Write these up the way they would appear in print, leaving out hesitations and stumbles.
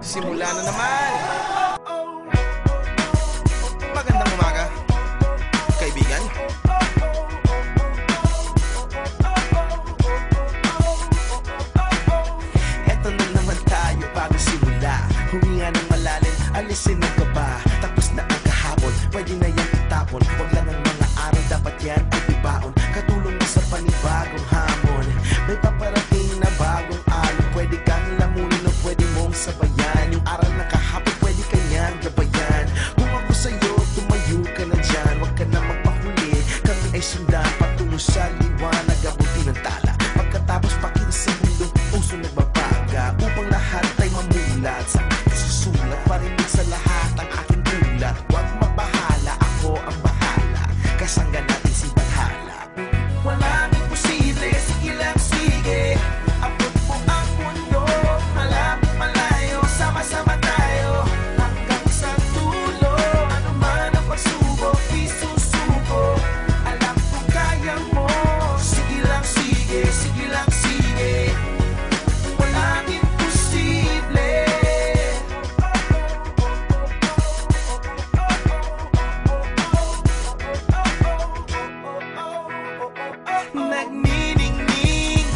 Simula na naman. Magandang umaga, kaibigan. Eto na naman tayo bago simula. Huminga ng malalim, alisin ang kaba. Tapos na ang kahapon, pwede na yan itapon. Huwag lang ang mga araw, dapat yan ibaon. Katulong mo sa panibagong hamon. May paparating na bagong alon. Pwede kang lamunin o pwede mong sabayan. Yung aral na kahapon, pwede kanyang gabayan. Kung ako sa'yo, tumayo ka na dyan. Huwag ka na magpahuli, kami ay sundan patungo sa liwanag, abuti ng tala. Pagkatapos pakita sa mundo, puso nagbabaga. Upang lahat ay mamulat sa aking susulat. Parinig sa lahat ang aking ulat. Huwag mabahala, ako ang bahala. Kasangga natin si Valhalla. Walang imposible, sige lang sige. Abot mo ang mundo, malapit malayo. Sama-sama tayo hanggang sa dulo. Ano man ang pagsubok, di susuko. Alam ko kaya mo. Sige lang sige, sige lang sige. Walang imposible. Nagniningning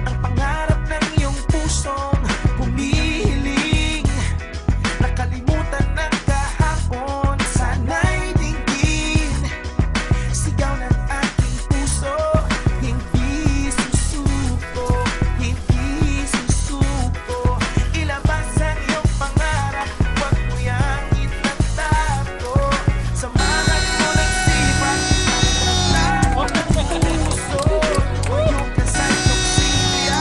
ang pangarap ng iyong pusong humihiling. Nakalimutan ng kahapon, sana'y dinggin. Sigaw ng aking puso, hindi susuko, hindi susuko. Ilabas ang iyong pangarap, huwag mo yang itatago. Samahan mo ng sipag ang puso. Huyog ka sa iyong silya,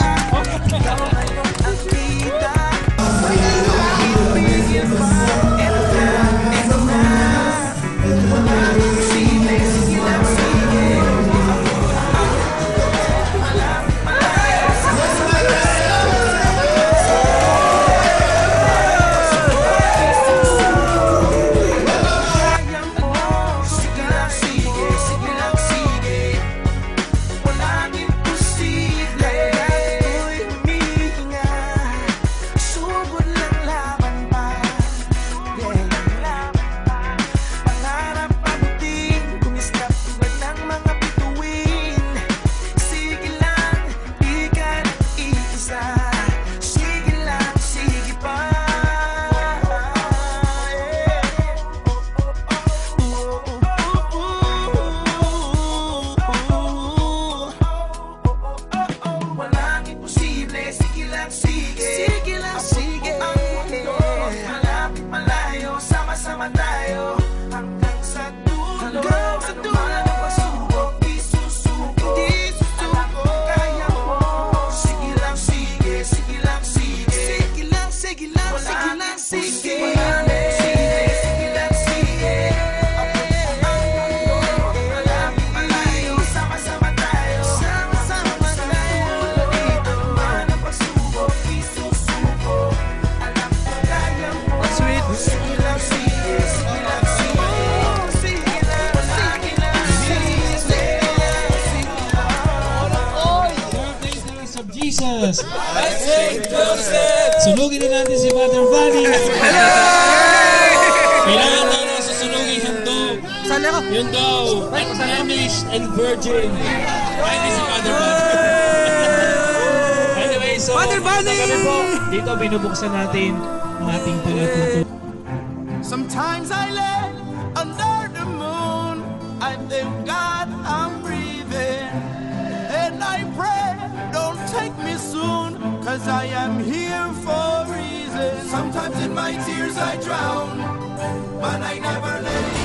ikaw ngayon ang bida. Pigil pa, eto na. Walang imposible, sige lang sige. Malapit malayo, sama-sama tayo. Kaya mo, sige lang sige, sige lang sige. Walang imposible. Ako'y humihinga, sugod lang laban pa. Pangarap abutin, kumistap tulad ng mga bituin. Sige lang, di ka nag-iisa. Sige lang, sige pa. Walang imposible, sige lang sige. Sige lang sige. Ang mundo, malapit malayo, sama-sama tayo hanggang sa dulo. Ano man ang pagsubok, di susuko. Alam ko kaya mo. Sige lang sige, sige lang sige. Sige lang, sige lang, sige lang sige. Walang imposible, sige lang sige. Ang mundo, malapit malayo, sama-sama tayo. Sama-sama tayo. Ano man ang pagsubok, di susuko. Alam ko kaya mo. Sweet. Sige lang sige, sige lang sige. Sige lang, sige lang sige. Birthdays of Jesus. Sunugin din natin si Mother Bunny. Kailangan daw na susunugin yung daw. Yung daw. Unblemished and virgin. Hindi si Mother Bunny. Anyway, so Mother Bunny! kami po, dito binubuksan natin ang ating pagkatuto. Sometimes I lay under the moon. I thank God I'm breathing. And I pray, don't take me soon, 'cause I am here for a reason. Sometimes in my tears I drown, but I never let it